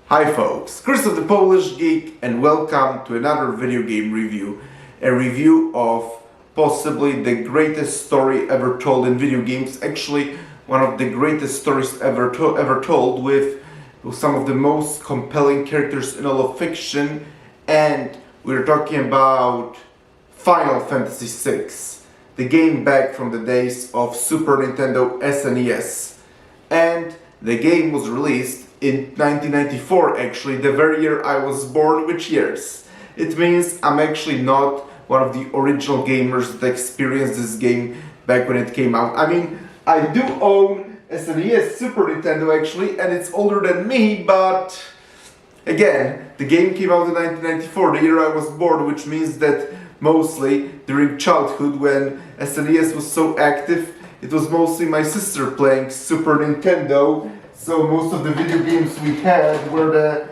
Hi folks, Chris of the Polish Geek, and welcome to another video game review. A review of possibly the greatest story ever told in video games. Actually, one of the greatest stories ever told, with some of the most compelling characters in all of fiction. And we're talking about Final Fantasy VI, the game back from the days of Super Nintendo SNES. And the game was released in 1994, actually, the very year I was born, which years? It means I'm actually not one of the original gamers that experienced this game back when it came out. I mean, I do own SNES Super Nintendo actually, and it's older than me, but again, the game came out in 1994, the year I was born, which means that mostly during childhood, when SNES was so active, it was mostly my sister playing Super Nintendo. So most of the video games we had were the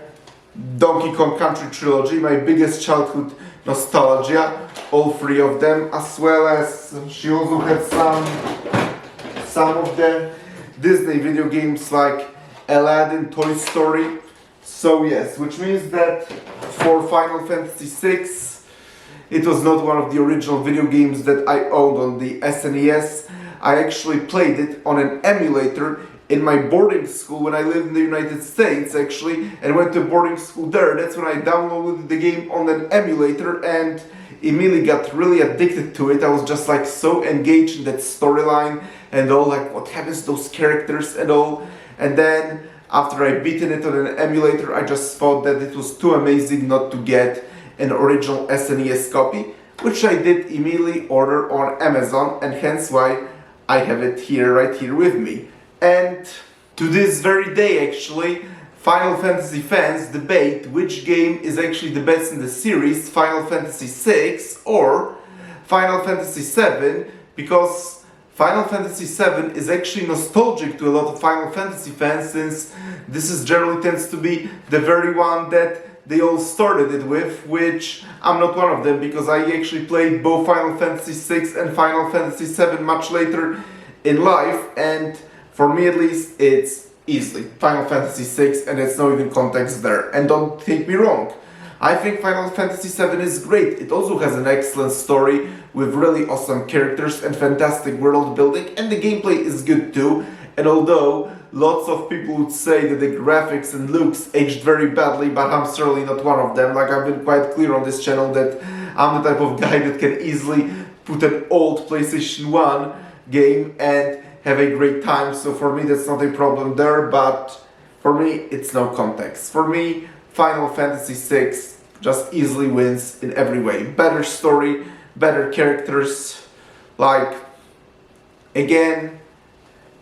Donkey Kong Country trilogy, my biggest childhood nostalgia, all three of them, as well as she also had some of the Disney video games like Aladdin, Toy Story. So yes, which means that for Final Fantasy VI, it was not one of the original video games that I owned on the SNES. I actually played it on an emulator in my boarding school when I lived in the United States, actually, and went to boarding school there. That's when I downloaded the game on an emulator and immediately got really addicted to it. I was just like so engaged in that storyline and all, like what happens to those characters and all. And then after I beaten it on an emulator, I just thought that it was too amazing not to get an original SNES copy, which I did immediately order on Amazon, and hence why I have it here, right here with me. And to this very day, actually, Final Fantasy fans debate which game is actually the best in the series, Final Fantasy VI or Final Fantasy VII, because Final Fantasy VII is actually nostalgic to a lot of Final Fantasy fans, since this is generally tends to be the very one that they all started it with, which I'm not one of them, because I actually played both Final Fantasy VI and Final Fantasy VII much later in life, and for me at least, it's easily Final Fantasy VI, and there's no even context there. And don't take me wrong, I think Final Fantasy VII is great. It also has an excellent story with really awesome characters and fantastic world building, and the gameplay is good too. And although lots of people would say that the graphics and looks aged very badly, but I'm certainly not one of them. Like, I've been quite clear on this channel that I'm the type of guy that can easily put an old PlayStation 1 game and have a great time, so for me that's not a problem there, but for me it's no context. For me, Final Fantasy VI just easily wins in every way. Better story, better characters, like, again,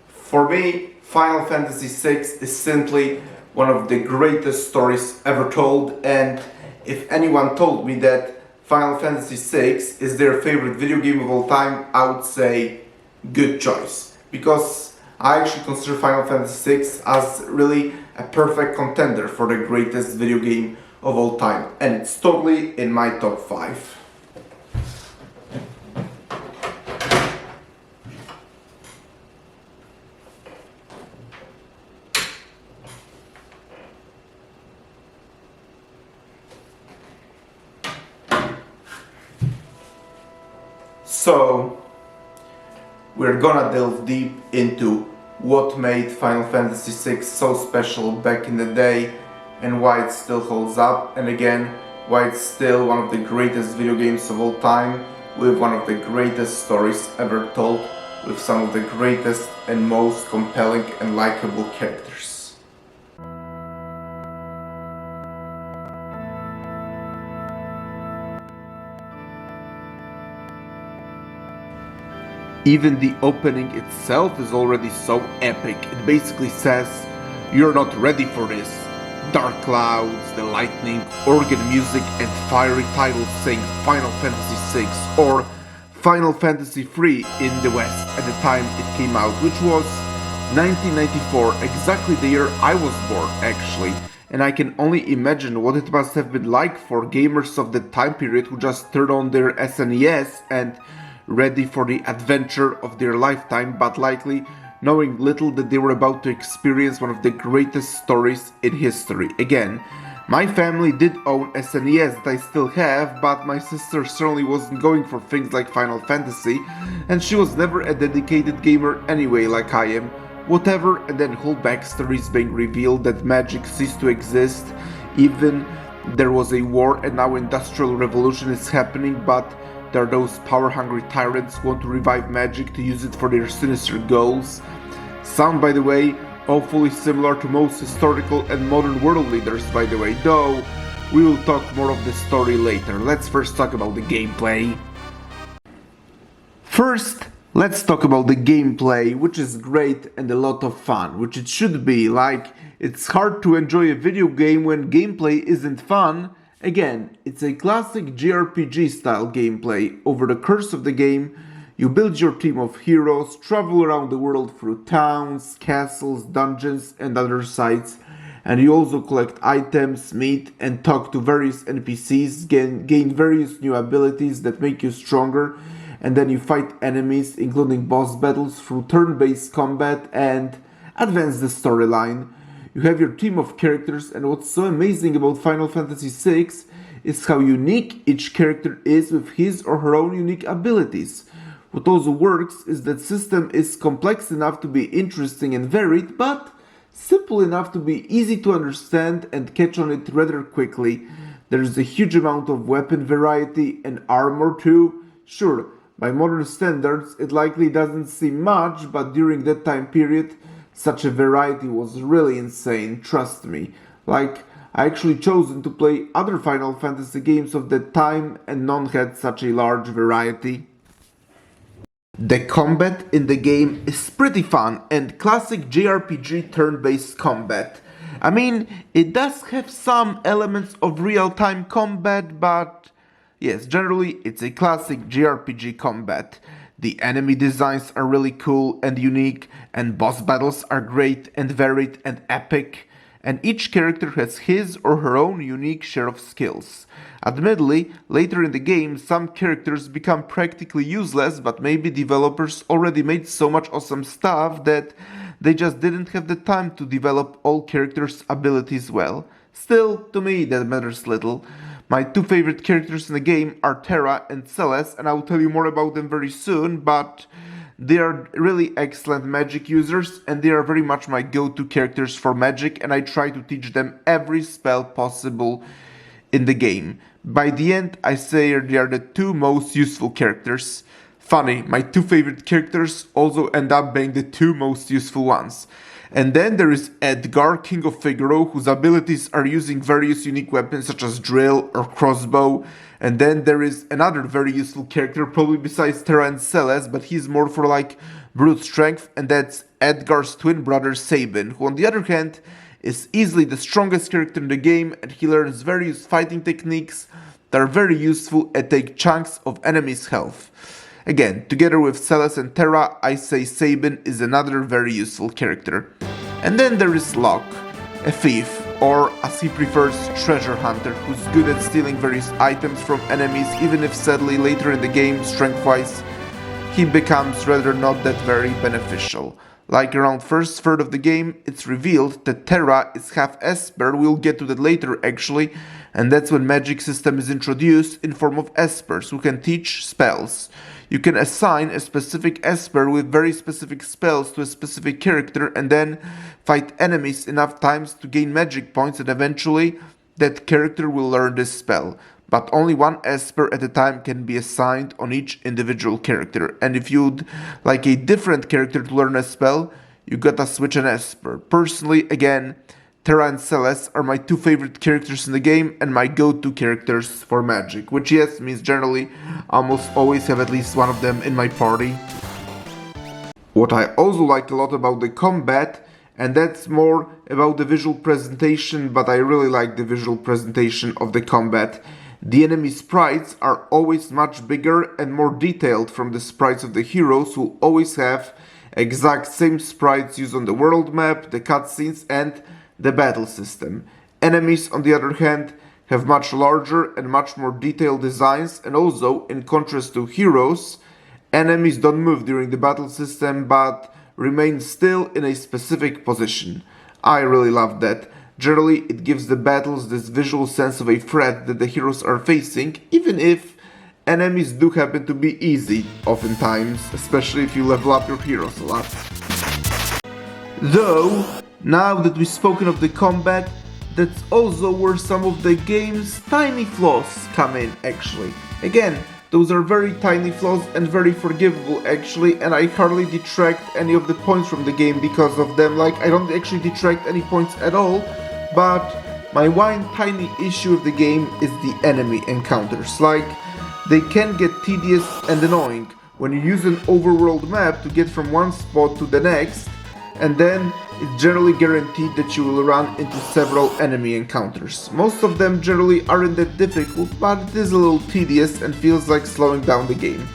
for me, Final Fantasy VI is simply one of the greatest stories ever told, and if anyone told me that Final Fantasy VI is their favorite video game of all time, I would say good choice. Because I actually consider Final Fantasy VI as really a perfect contender for the greatest video game of all time, and it's totally in my top 5. So we're gonna delve deep into what made Final Fantasy VI so special back in the day, and why it still holds up, and again, why it's still one of the greatest video games of all time, with one of the greatest stories ever told, with some of the greatest and most compelling and likable characters. Even the opening itself is already so epic. It basically says, "You're not ready for this." Dark clouds, the lightning, organ music, and fiery titles saying Final Fantasy VI or Final Fantasy III in the West at the time it came out, which was 1994, exactly the year I was born actually. And I can only imagine what it must have been like for gamers of that time period who just turned on their SNES and ready for the adventure of their lifetime, but likely knowing little that they were about to experience one of the greatest stories in history. Again, my family did own SNES that I still have, but my sister certainly wasn't going for things like Final Fantasy, and she was never a dedicated gamer anyway like I am. Whatever, and then whole backstory is being revealed that magic ceased to exist, even there was a war and now industrial revolution is happening, but there are those power-hungry tyrants who want to revive magic to use it for their sinister goals. Sound, by the way, awfully similar to most historical and modern world leaders, by the way, though we will talk more of the story later. Let's first talk about the gameplay. First, let's talk about the gameplay, which is great and a lot of fun, which it should be. Like, it's hard to enjoy a video game when gameplay isn't fun. Again, it's a classic JRPG style gameplay. Over the course of the game, you build your team of heroes, travel around the world through towns, castles, dungeons, and other sites, and you also collect items, meet, and talk to various NPCs, gain various new abilities that make you stronger, and then you fight enemies, including boss battles, through turn-based combat and advance the storyline. You have your team of characters, and what's so amazing about Final Fantasy VI is how unique each character is with his or her own unique abilities. What also works is that system is complex enough to be interesting and varied, but simple enough to be easy to understand and catch on it rather quickly. There is a huge amount of weapon variety and armor too. Sure, by modern standards it likely doesn't seem much, but during that time period such a variety was really insane, trust me. Like, I actually chosen to play other Final Fantasy games of that time and none had such a large variety. The combat in the game is pretty fun and classic JRPG turn-based combat. I mean, it does have some elements of real-time combat, but yes, generally it's a classic JRPG combat. The enemy designs are really cool and unique, and boss battles are great and varied and epic, and each character has his or her own unique share of skills. Admittedly, later in the game, some characters become practically useless, but maybe developers already made so much awesome stuff that they just didn't have the time to develop all characters' abilities well. Still, to me, that matters little. My two favorite characters in the game are Terra and Celes, and I will tell you more about them very soon, but they are really excellent magic users, and they are very much my go-to characters for magic, and I try to teach them every spell possible in the game. By the end, I say they are the two most useful characters. Funny, my two favorite characters also end up being the two most useful ones. And then there is Edgar, King of Figaro, whose abilities are using various unique weapons such as drill or crossbow. And then there is another very useful character, probably besides Terra and Celes, but he's more for like brute strength, and that's Edgar's twin brother Sabin, who on the other hand is easily the strongest character in the game, and he learns various fighting techniques that are very useful and take chunks of enemies' health. Again, together with Celes and Terra, I say Sabin is another very useful character. And then there is Locke, a thief, or as he prefers, treasure hunter, who's good at stealing various items from enemies, even if sadly later in the game, strength-wise, he becomes rather not that very beneficial. Like around first third of the game, it's revealed that Terra is half Esper, we'll get to that later actually, and that's when magic system is introduced in form of Espers, who can teach spells. You can assign a specific Esper with very specific spells to a specific character and then fight enemies enough times to gain magic points, and eventually that character will learn this spell. But only one Esper at a time can be assigned on each individual character, and if you'd like a different character to learn a spell, you gotta switch an Esper. Personally, again, Terra and Celes are my two favorite characters in the game and my go-to characters for magic, which yes means generally almost always have at least one of them in my party. What I also like a lot about the combat, and that's more about the visual presentation, but I really like the visual presentation of the combat. The enemy sprites are always much bigger and more detailed from the sprites of the heroes, who always have exact same sprites used on the world map, the cutscenes, and the battle system. Enemies, on the other hand, have much larger and much more detailed designs, and also, in contrast to heroes, enemies don't move during the battle system, but remain still in a specific position. I really love that. Generally, it gives the battles this visual sense of a threat that the heroes are facing, even if enemies do happen to be easy, oftentimes, especially if you level up your heroes a lot. Though, now that we've spoken of the combat, that's also where some of the game's tiny flaws come in, actually. Again, those are very tiny flaws and very forgivable, actually, and I hardly detract any of the points from the game because of them. Like, I don't actually detract any points at all, but my one tiny issue of the game is the enemy encounters. Like, they can get tedious and annoying when you use an overworld map to get from one spot to the next, and then it's generally guaranteed that you will run into several enemy encounters. Most of them generally aren't that difficult, but it is a little tedious and feels like slowing down the game.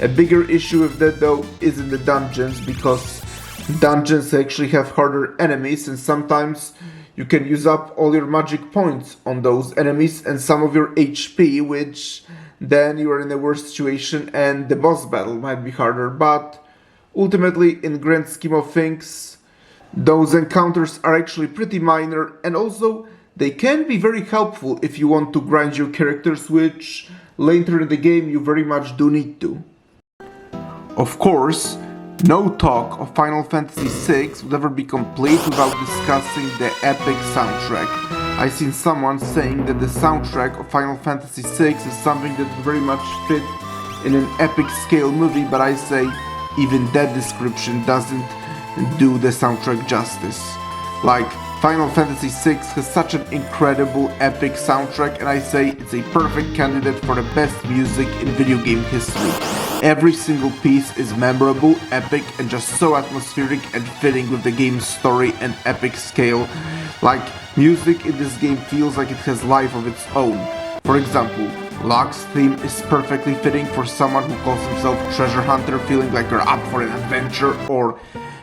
A bigger issue with that though is in the dungeons, because dungeons actually have harder enemies and sometimes you can use up all your magic points on those enemies and some of your HP, which then you are in a worse situation and the boss battle might be harder. But ultimately, in grand scheme of things, those encounters are actually pretty minor, and also they can be very helpful if you want to grind your characters, which later in the game you very much do need to. Of course, no talk of Final Fantasy VI would ever be complete without discussing the epic soundtrack. I've seen someone saying that the soundtrack of Final Fantasy VI is something that would very much fit in an epic scale movie, but I say even that description doesn't do the soundtrack justice. Like, Final Fantasy VI has such an incredible epic soundtrack, and I say it's a perfect candidate for the best music in video game history. Every single piece is memorable, epic, and just so atmospheric and fitting with the game's story and epic scale. Like, music in this game feels like it has life of its own. For example, Locke's theme is perfectly fitting for someone who calls himself Treasure Hunter, feeling like you're up for an adventure, or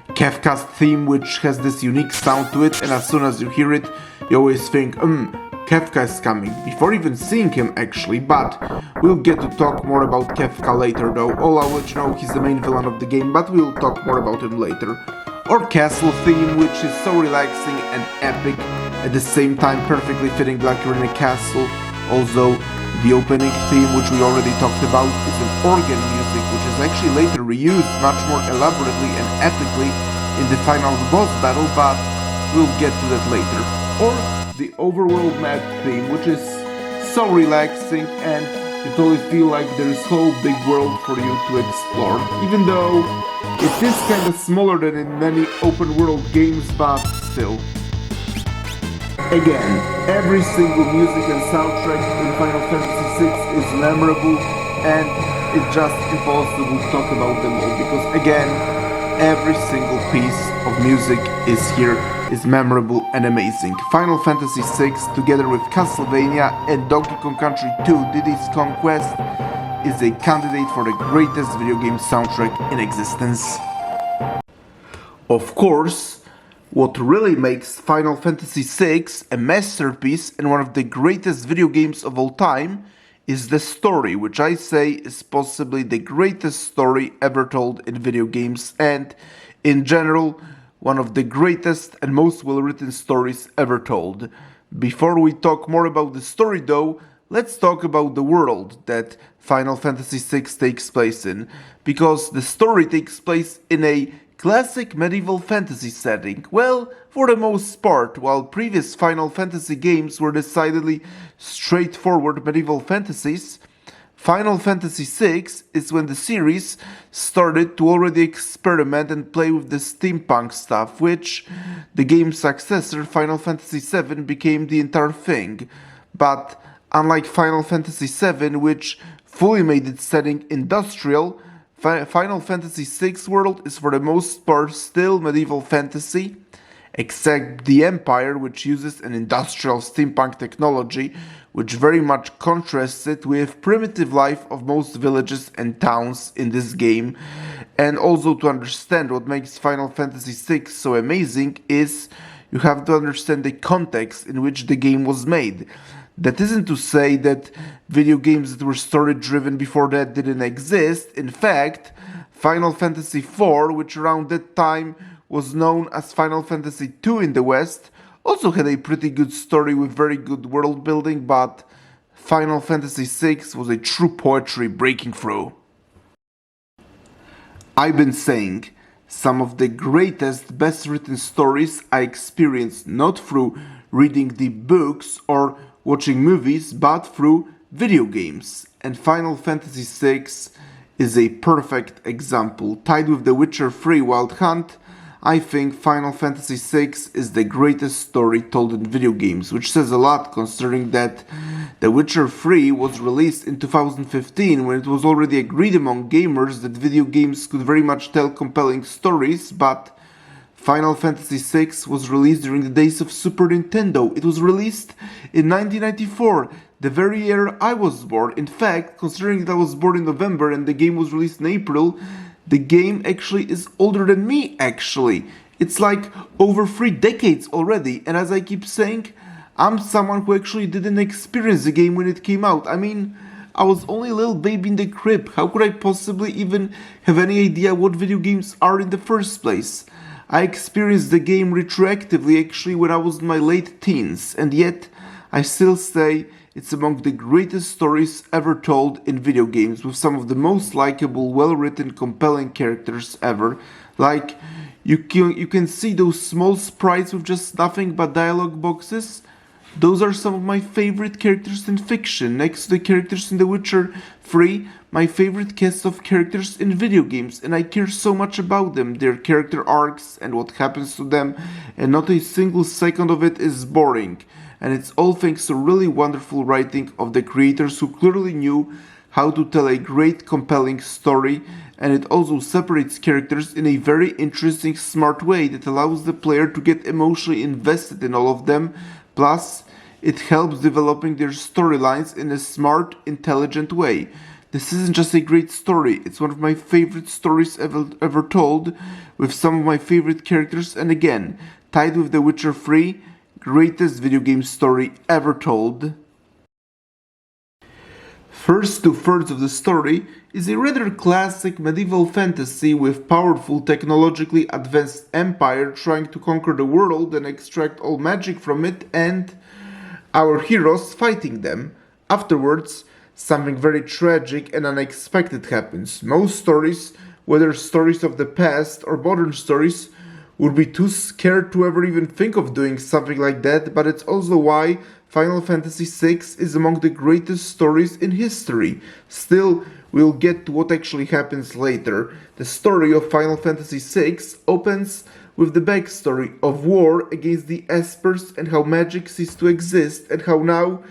Kefka's theme, which has this unique sound to it, and as soon as you hear it, you always think, Kefka is coming, before even seeing him actually, but we'll get to talk more about Kefka later though. I'll let you know he's the main villain of the game, but we'll talk more about him later. Or Castle theme, which is so relaxing and epic, at the same time perfectly fitting like you're in a castle. Also, the opening theme, which we already talked about, is an organ music, which is actually later reused much more elaborately and epically in the final boss battle, but we'll get to that later. Or the overworld map theme, which is so relaxing and you totally feel like there's a whole big world for you to explore. Even though it is kinda smaller than in many open world games, but still. Again, every single music and soundtrack in Final Fantasy VI is memorable, and it's just impossible to talk about them all, because again, every single piece of music is memorable and amazing. Final Fantasy VI, together with Castlevania and Donkey Kong Country 2 Diddy's Conquest, is a candidate for the greatest video game soundtrack in existence. Of course, what really makes Final Fantasy VI a masterpiece and one of the greatest video games of all time is the story, which I say is possibly the greatest story ever told in video games, and in general, one of the greatest and most well-written stories ever told. Before we talk more about the story though, let's talk about the world that Final Fantasy VI takes place in, because the story takes place in a classic medieval fantasy setting. Well, for the most part, while previous Final Fantasy games were decidedly straightforward medieval fantasies, Final Fantasy VI is when the series started to already experiment and play with the steampunk stuff, which the game's successor, Final Fantasy VII, became the entire thing. But unlike Final Fantasy VII, which fully made its setting industrial, Final Fantasy VI world is for the most part still medieval fantasy, except the Empire, which uses an industrial steampunk technology, which very much contrasts it with primitive life of most villages and towns in this game. And also, to understand what makes Final Fantasy VI so amazing is you have to understand the context in which the game was made. That isn't to say that video games that were story driven before that didn't exist. In fact, Final Fantasy IV, which around that time was known as Final Fantasy II in the West, also had a pretty good story with very good world building, but Final Fantasy VI was a true poetry breaking through. I've been saying, some of the greatest, best written stories I experienced not through reading the books or watching movies, but through video games. And Final Fantasy VI is a perfect example. Tied with The Witcher 3 Wild Hunt, I think Final Fantasy VI is the greatest story told in video games, which says a lot considering that The Witcher 3 was released in 2015 when it was already agreed among gamers that video games could very much tell compelling stories, but Final Fantasy VI was released during the days of Super Nintendo. It was released in 1994, the very year I was born. In fact, considering that I was born in November and the game was released in April, the game actually is older than me, actually. It's like over 3 decades already, and as I keep saying, I'm someone who actually didn't experience the game when it came out. I mean, I was only a little baby in the crib. How could I possibly even have any idea what video games are in the first place? I experienced the game retroactively actually when I was in my late teens, and yet I still say it's among the greatest stories ever told in video games, with some of the most likable, well-written, compelling characters ever. Like, you can see those small sprites with just nothing but dialogue boxes. Those are some of my favorite characters in fiction, next to the characters in The Witcher 3, my favorite cast of characters in video games, and I care so much about them, their character arcs and what happens to them, and not a single second of it is boring. And it's all thanks to really wonderful writing of the creators who clearly knew how to tell a great, compelling story, and it also separates characters in a very interesting, smart way that allows the player to get emotionally invested in all of them, plus it helps developing their storylines in a smart, intelligent way. This isn't just a great story, it's one of my favorite stories ever told, with some of my favorite characters, and again, tied with The Witcher 3, greatest video game story ever told. First 2/3 of the story is a rather classic medieval fantasy with powerful technologically advanced empire trying to conquer the world and extract all magic from it, and our heroes fighting them. Afterwards, something very tragic and unexpected happens. Most stories, whether stories of the past or modern stories, would be too scared to ever even think of doing something like that, but it's also why Final Fantasy VI is among the greatest stories in history. Still, we'll get to what actually happens later. The story of Final Fantasy VI opens with the backstory of war against the Espers and how magic ceased to exist, and how now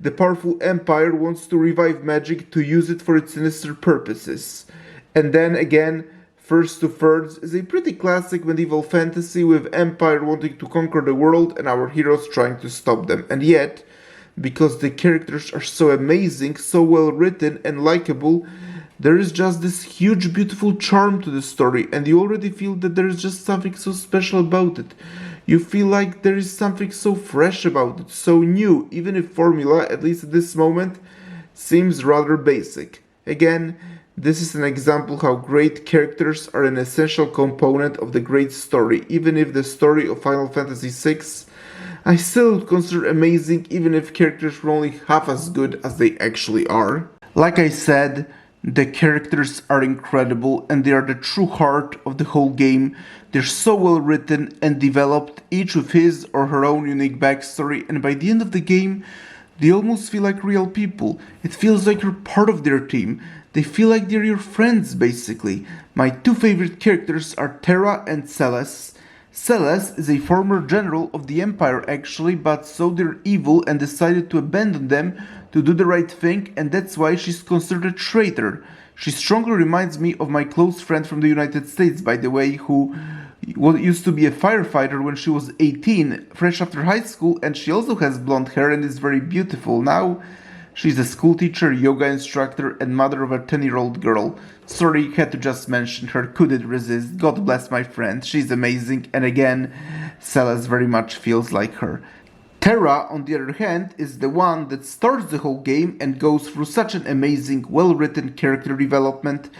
the powerful empire wants to revive magic to use it for its sinister purposes. And then again, First 2/3 is a pretty classic medieval fantasy with empire wanting to conquer the world and our heroes trying to stop them. And yet, because the characters are so amazing, so well written and likable, there is just this huge beautiful charm to the story, and you already feel that there is just something so special about it. You feel like there is something so fresh about it, so new, even if formula, at least at this moment, seems rather basic. Again, this is an example how great characters are an essential component of the great story. Even if the story of Final Fantasy VI I still would consider amazing, even if characters were only half as good as they actually are. Like I said, the characters are incredible and they are the true heart of the whole game. They're so well written and developed, each with his or her own unique backstory, and by the end of the game, they almost feel like real people. It feels like you're part of their team. They feel like they're your friends, basically. My two favorite characters are Terra and Celes. Celes is a former general of the Empire actually, but so they're evil and decided to abandon them to do the right thing, and that's why she's considered a traitor. She strongly reminds me of my close friend from the United States, by the way, who used to be a firefighter when she was 18, fresh after high school, and she also has blonde hair and is very beautiful. Now she's a school teacher, yoga instructor, and mother of a 10-year-old girl. Sorry, had to just mention her, couldn't resist. God bless my friend, she's amazing, and again, Celeste very much feels like her. Terra, on the other hand, is the one that starts the whole game and goes through such an amazing, well-written character development.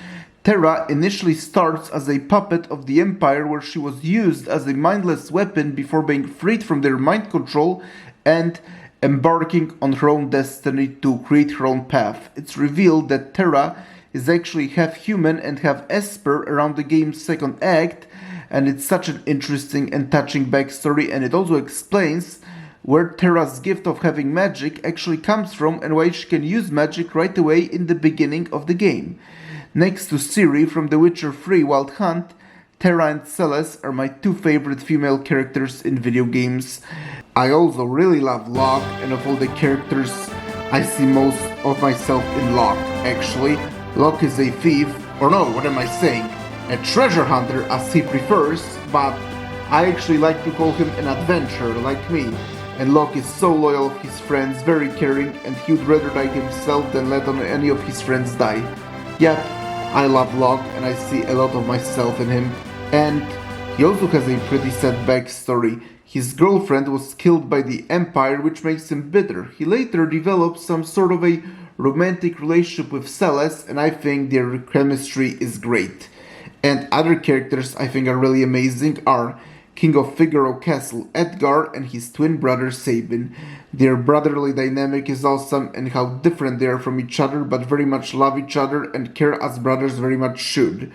Terra initially starts as a puppet of the Empire, where she was used as a mindless weapon before being freed from their mind control and embarking on her own destiny to create her own path. It's revealed that Terra is actually half human and half Esper around the game's second act, and it's such an interesting and touching backstory, and it also explains where Terra's gift of having magic actually comes from and why she can use magic right away in the beginning of the game. Next to Ciri from The Witcher 3 Wild Hunt, Terra and Celeste are my two favorite female characters in video games. I also really love Locke, and of all the characters, I see most of myself in Locke, actually. Locke is a thief, or no, what am I saying? A treasure hunter as he prefers, but I actually like to call him an adventurer like me. And Locke is so loyal of his friends, very caring, and he would rather die himself than let any of his friends die. Yep, I love Locke and I see a lot of myself in him. And he also has a pretty sad backstory. His girlfriend was killed by the Empire, which makes him bitter. He later develops some sort of a romantic relationship with Celeste, and I think their chemistry is great. And other characters I think are really amazing are King of Figaro Castle Edgar and his twin brother Sabin. Their brotherly dynamic is awesome, and how different they are from each other, but very much love each other and care as brothers very much should.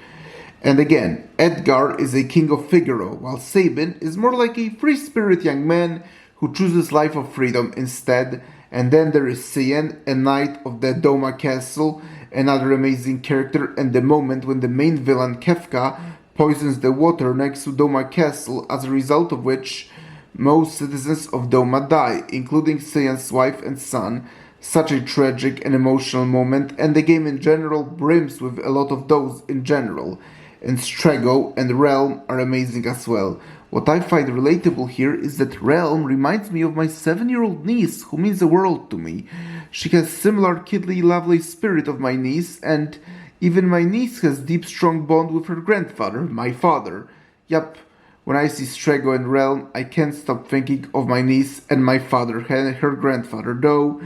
And again, Edgar is a king of Figaro, while Sabin is more like a free-spirit young man who chooses life of freedom instead. And then there is Cien, a knight of the Doma Castle, another amazing character, and the moment when the main villain Kefka poisons the water next to Doma Castle, as a result of which most citizens of Doma die, including Cien's wife and son. Such a tragic and emotional moment, and the game in general brims with a lot of those in general. And Strago and Realm are amazing as well. What I find relatable here is that Realm reminds me of my 7-year-old niece, who means the world to me. She has similar kidly lovely spirit of my niece, and even my niece has deep strong bond with her grandfather, my father. Yup, when I see Strago and Realm, I can't stop thinking of my niece and my father and her grandfather, though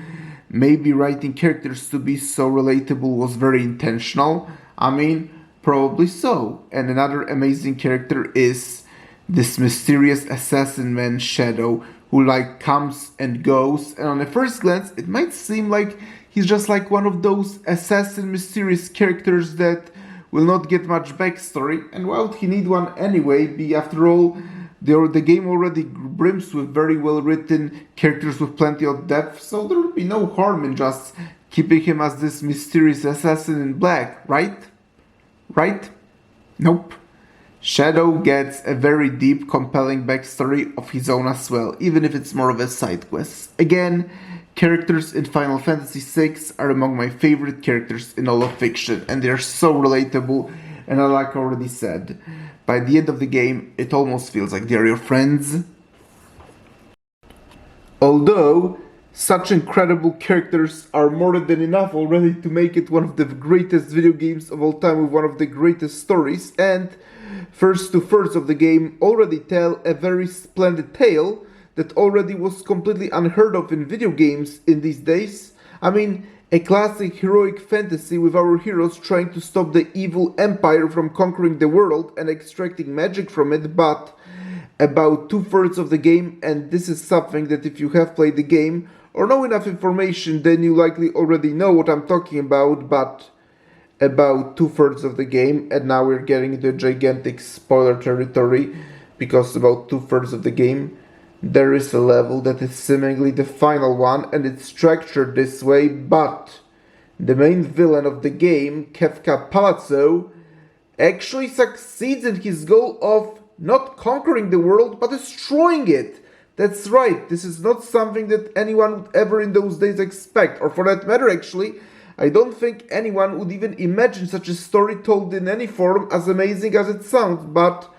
maybe writing characters to be so relatable was very intentional. I mean, probably so. And another amazing character is this mysterious assassin man Shadow, who comes and goes, and on a first glance it might seem like he's just like one of those assassin mysterious characters that will not get much backstory, and why would he need one anyway? After all, the game already brims with very well written characters with plenty of depth, so there would be no harm in just keeping him as this mysterious assassin in black, right? Right? Nope. Shadow gets a very deep, compelling backstory of his own as well, even if it's more of a side quest. Again, characters in Final Fantasy VI are among my favorite characters in all of fiction, and they're so relatable, and like I already said, by the end of the game, it almost feels like they're your friends. Although, such incredible characters are more than enough already to make it one of the greatest video games of all time with one of the greatest stories, and first 2/3 of the game already tell a very splendid tale that already was completely unheard of in video games in these days. I mean, a classic heroic fantasy with our heroes trying to stop the evil empire from conquering the world and extracting magic from it, but about 2/3 of the game, and this is something that if you have played the game or know enough information, then you likely already know what I'm talking about, but about 2/3 of the game, and now we're getting into gigantic spoiler territory, because about 2/3 of the game there is a level that is seemingly the final one, and it's structured this way, but the main villain of the game, Kefka Palazzo, actually succeeds in his goal of not conquering the world, but destroying it. That's right, this is not something that anyone would ever in those days expect, or for that matter actually, I don't think anyone would even imagine such a story told in any form, as amazing as it sounds, but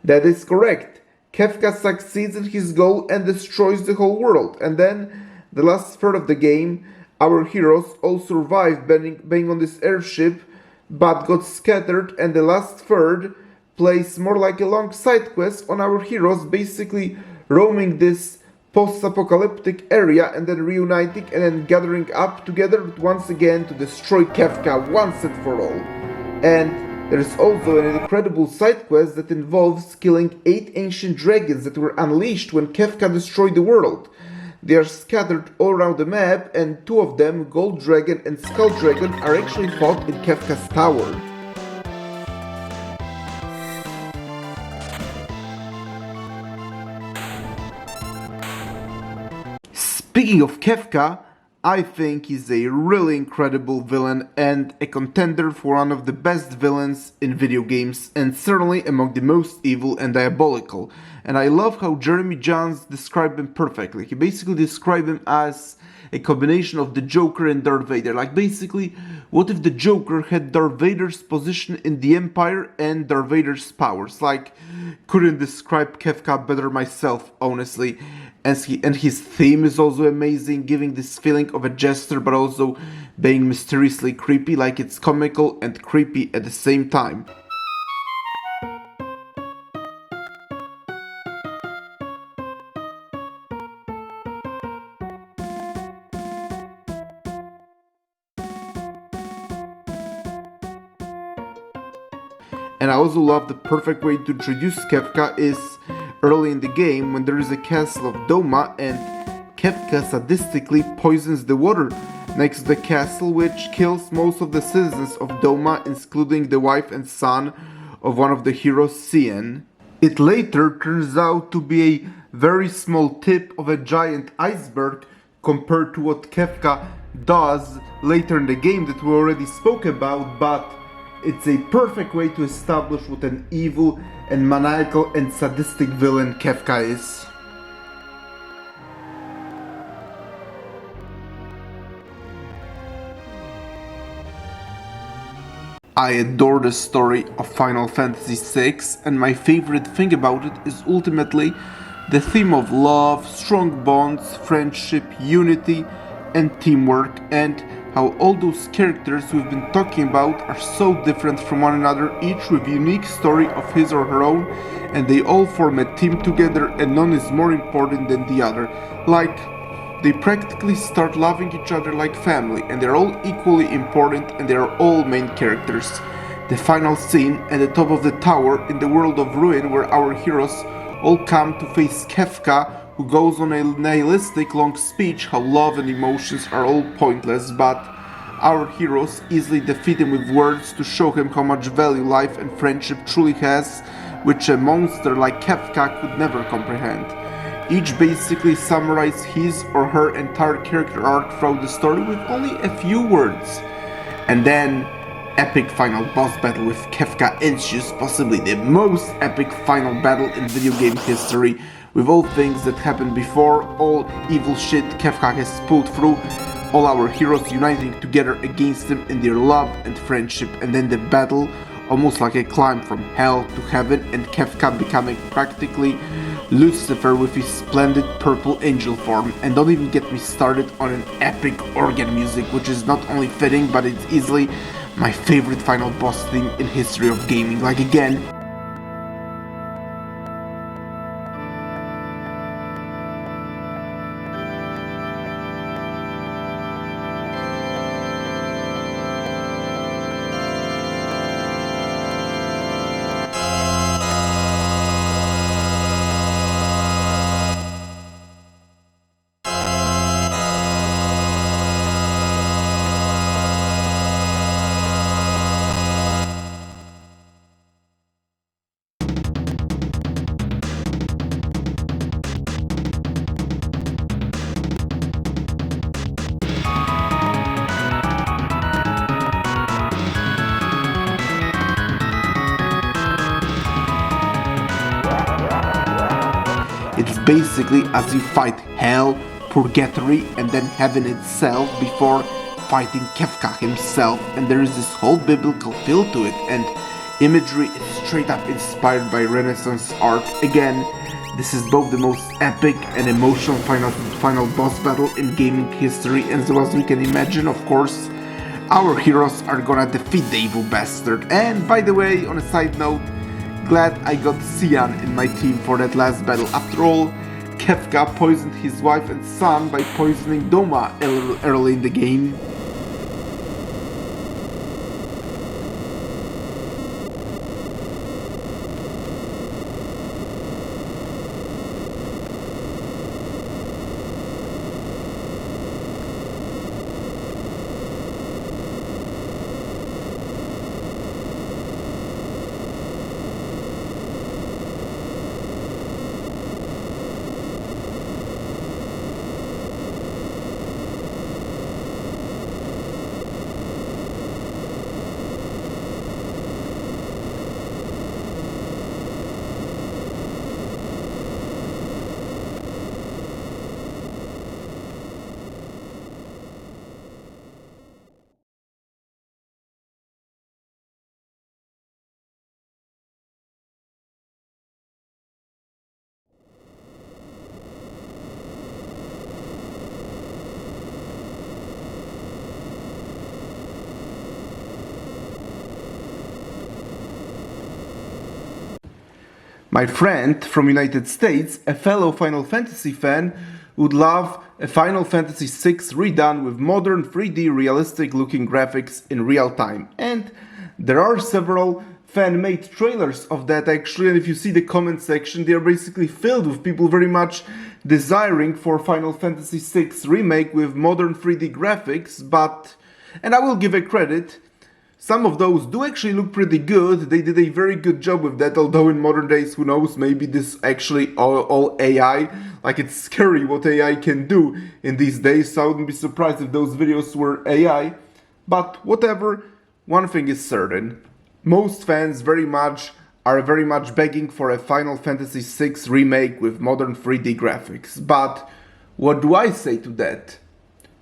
That is correct. Kefka succeeds in his goal and destroys the whole world. And then, the last third of the game, our heroes all survived being on this airship, but got scattered, and the last third plays more like a long side quest on our heroes basically roaming this post-apocalyptic area and then reuniting and then gathering up together once again to destroy Kefka once and for all. And there is also an incredible side quest that involves killing 8 ancient dragons that were unleashed when Kefka destroyed the world. They are scattered all around the map, and 2 of them, Gold Dragon and Skull Dragon, are actually fought in Kefka's tower. Speaking of Kefka, I think he's a really incredible villain and a contender for one of the best villains in video games, and certainly among the most evil and diabolical. And I love how Jeremy Jahns described him perfectly. He basically described him as a combination of the Joker and Darth Vader. Like basically, what if the Joker had Darth Vader's position in the Empire and Darth Vader's powers? Like, couldn't describe Kefka better myself, honestly. And his theme is also amazing, giving this feeling of a jester but also being mysteriously creepy, like it's comical and creepy at the same time. And I also love the perfect way to introduce Kefka is early in the game when there is a castle of Doma and Kefka sadistically poisons the water next to the castle, which kills most of the citizens of Doma, including the wife and son of one of the heroes, Cien. It later turns out to be a very small tip of a giant iceberg compared to what Kefka does later in the game that we already spoke about, but it's a perfect way to establish what an evil and maniacal and sadistic villain Kefka is. I adore the story of Final Fantasy VI, and my favorite thing about it is ultimately the theme of love, strong bonds, friendship, unity, and teamwork, and how all those characters we've been talking about are so different from one another, each with a unique story of his or her own, and they all form a team together and none is more important than the other. Like, they practically start loving each other like family, and they're all equally important and they are all main characters. The final scene at the top of the tower in the world of Ruin, where our heroes all come to face Kefka, who goes on a nihilistic long speech how love and emotions are all pointless, but our heroes easily defeat him with words to show him how much value life and friendship truly has, which a monster like Kefka could never comprehend. Each basically summarize his or her entire character arc throughout the story with only a few words. And then, epic final boss battle with Kefka ensues, possibly the most epic final battle in video game history, with all things that happened before, all evil shit Kefka has pulled through, all our heroes uniting together against him in their love and friendship, and then the battle, almost like a climb from hell to heaven, and Kefka becoming practically Lucifer with his splendid purple angel form. And don't even get me started on an epic organ music, which is not only fitting, but it's easily my favorite final boss theme in history of gaming. Like again, it's basically as you fight hell, purgatory, and then heaven itself before fighting Kefka himself, and there is this whole biblical feel to it, and imagery is straight up inspired by Renaissance art. Again, this is both the most epic and emotional final boss battle in gaming history, and so as we can imagine, of course, our heroes are gonna defeat the evil bastard. And by the way, on a side note, glad I got Cyan in my team for that last battle. After all, Kefka poisoned his wife and son by poisoning Doma early in the game. My friend from United States, a fellow Final Fantasy fan, would love a Final Fantasy VI redone with modern 3D realistic looking graphics in real time. And there are several fan-made trailers of that actually, and if you see the comment section, they are basically filled with people very much desiring for Final Fantasy VI remake with modern 3D graphics, but, and I will give a credit, some of those do actually look pretty good. They did a very good job with that, although in modern days, who knows, maybe this actually all AI. Like, it's scary what AI can do in these days, so I wouldn't be surprised if those videos were AI. But whatever, one thing is certain. Most fans are very much begging for a Final Fantasy VI remake with modern 3D graphics. But what do I say to that?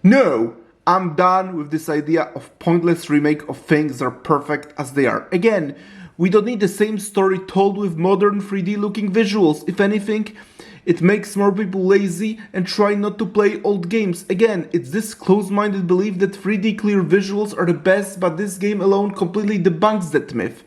No! I'm done with this idea of pointless remake of things that are perfect as they are. Again, we don't need the same story told with modern 3D looking visuals. If anything, it makes more people lazy and try not to play old games. Again, it's this close-minded belief that 3D clear visuals are the best, but this game alone completely debunks that myth.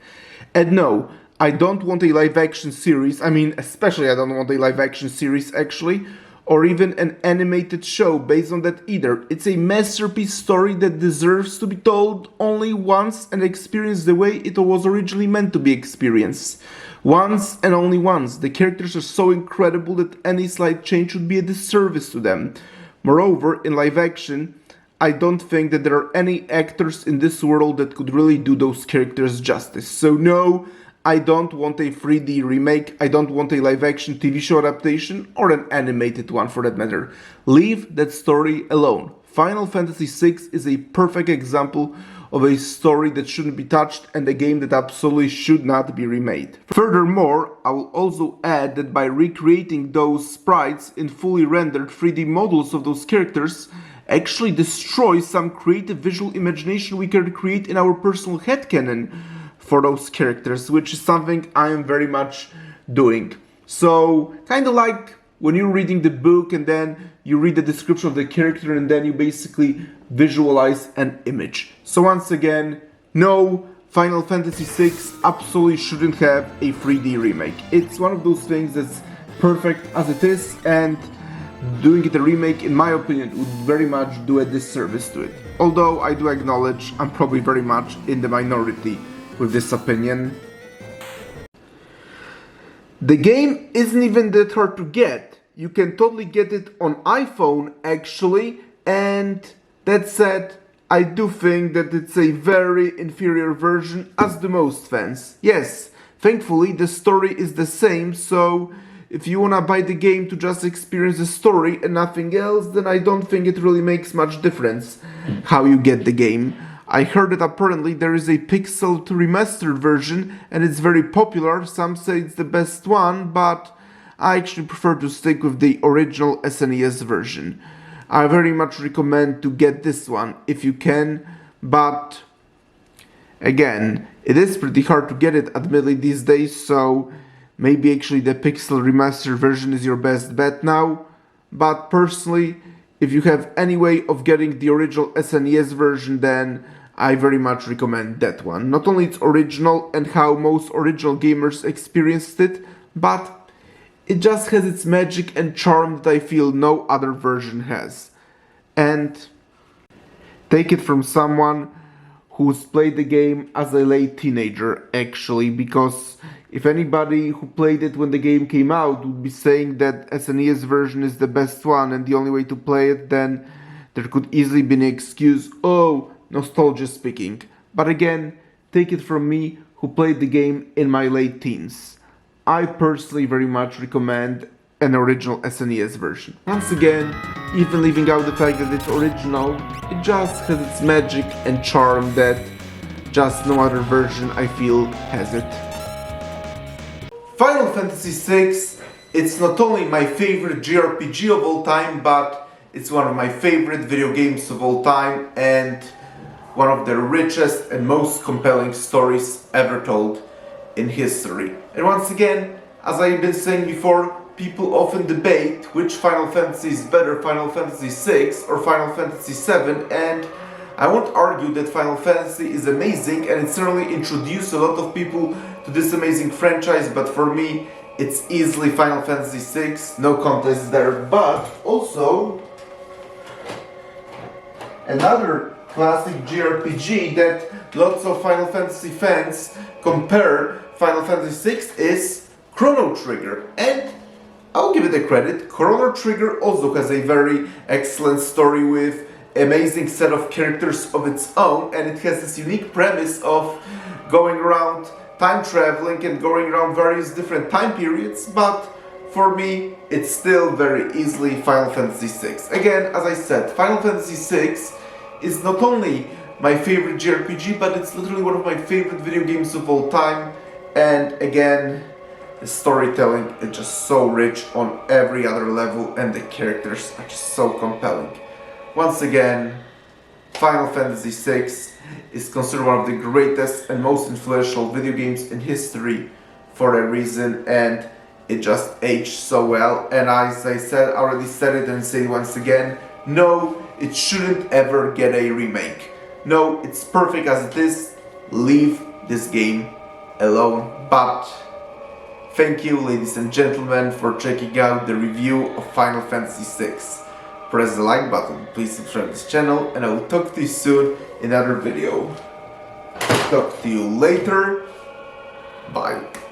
And no, I don't want a live action series, especially I don't want a live action series actually, or even an animated show based on that either. It's a masterpiece story that deserves to be told only once and experienced the way it was originally meant to be experienced. Once and only once. The characters are so incredible that any slight change would be a disservice to them. Moreover, in live action, I don't think that there are any actors in this world that could really do those characters justice. So no, I don't want a 3D remake, I don't want a live-action TV show adaptation, or an animated one for that matter. Leave that story alone. Final Fantasy VI is a perfect example of a story that shouldn't be touched and a game that absolutely should not be remade. Furthermore, I will also add that by recreating those sprites in fully rendered 3D models of those characters, actually destroys some creative visual imagination we can create in our personal headcanon for those characters, which is something I am very much doing. So, kind of like when you're reading the book and then you read the description of the character and then you basically visualize an image. So once again, no, Final Fantasy VI absolutely shouldn't have a 3D remake. It's one of those things that's perfect as it is, and doing it a remake, in my opinion, would very much do a disservice to it. Although I do acknowledge I'm probably very much in the minority with this opinion. The game isn't even that hard to get. You can totally get it on iPhone actually, and that said, I do think that it's a very inferior version, as do most fans. Yes, thankfully the story is the same, so if you wanna buy the game to just experience the story and nothing else, then I don't think it really makes much difference how you get the game. I heard that apparently there is a pixel remastered version and it's very popular. Some say it's the best one, but I actually prefer to stick with the original SNES version. I very much recommend to get this one if you can, but Again, it is pretty hard to get it admittedly these days, so maybe actually the pixel remaster version is your best bet now. But personally, if you have any way of getting the original SNES version, then I very much recommend that one. Not only it's original and how most original gamers experienced it, but it just has its magic and charm that I feel no other version has. And take it from someone who's played the game as a late teenager, actually, because if anybody who played it when the game came out would be saying that SNES version is the best one and the only way to play it, then there could easily be an excuse, oh, nostalgia speaking. But again, take it from me who played the game in my late teens. I personally very much recommend an original SNES version. Once again, even leaving out the fact that it's original, it just has its magic and charm that just no other version I feel has it. Final Fantasy VI, it's not only my favorite JRPG of all time, but it's one of my favorite video games of all time and one of the richest and most compelling stories ever told in history. And once again, as I've been saying before, people often debate which Final Fantasy is better, Final Fantasy VI or Final Fantasy VII, and I won't argue that Final Fantasy is amazing and it certainly introduced a lot of people to this amazing franchise, but for me it's easily Final Fantasy VI, no contest there. But also another classic JRPG that lots of Final Fantasy fans compare Final Fantasy VI is Chrono Trigger, and I'll give it a credit. Chrono Trigger also has a very excellent story with amazing set of characters of its own, and it has this unique premise of going around time traveling and going around various different time periods, but for me it's still very easily Final Fantasy VI. Again, as I said, Final Fantasy VI is not only my favorite JRPG, but it's literally one of my favorite video games of all time, and again, the storytelling is just so rich on every other level and the characters are just so compelling. Once again, Final Fantasy VI is considered one of the greatest and most influential video games in history for a reason, and it just aged so well. And as I said, already said it and say it once again, no, it shouldn't ever get a remake. No, it's perfect as it is. Leave this game alone. But thank you, ladies and gentlemen, for checking out the review of Final Fantasy VI. Press the like button, please subscribe to this channel, and I will talk to you soon in another video. Talk to you later. Bye.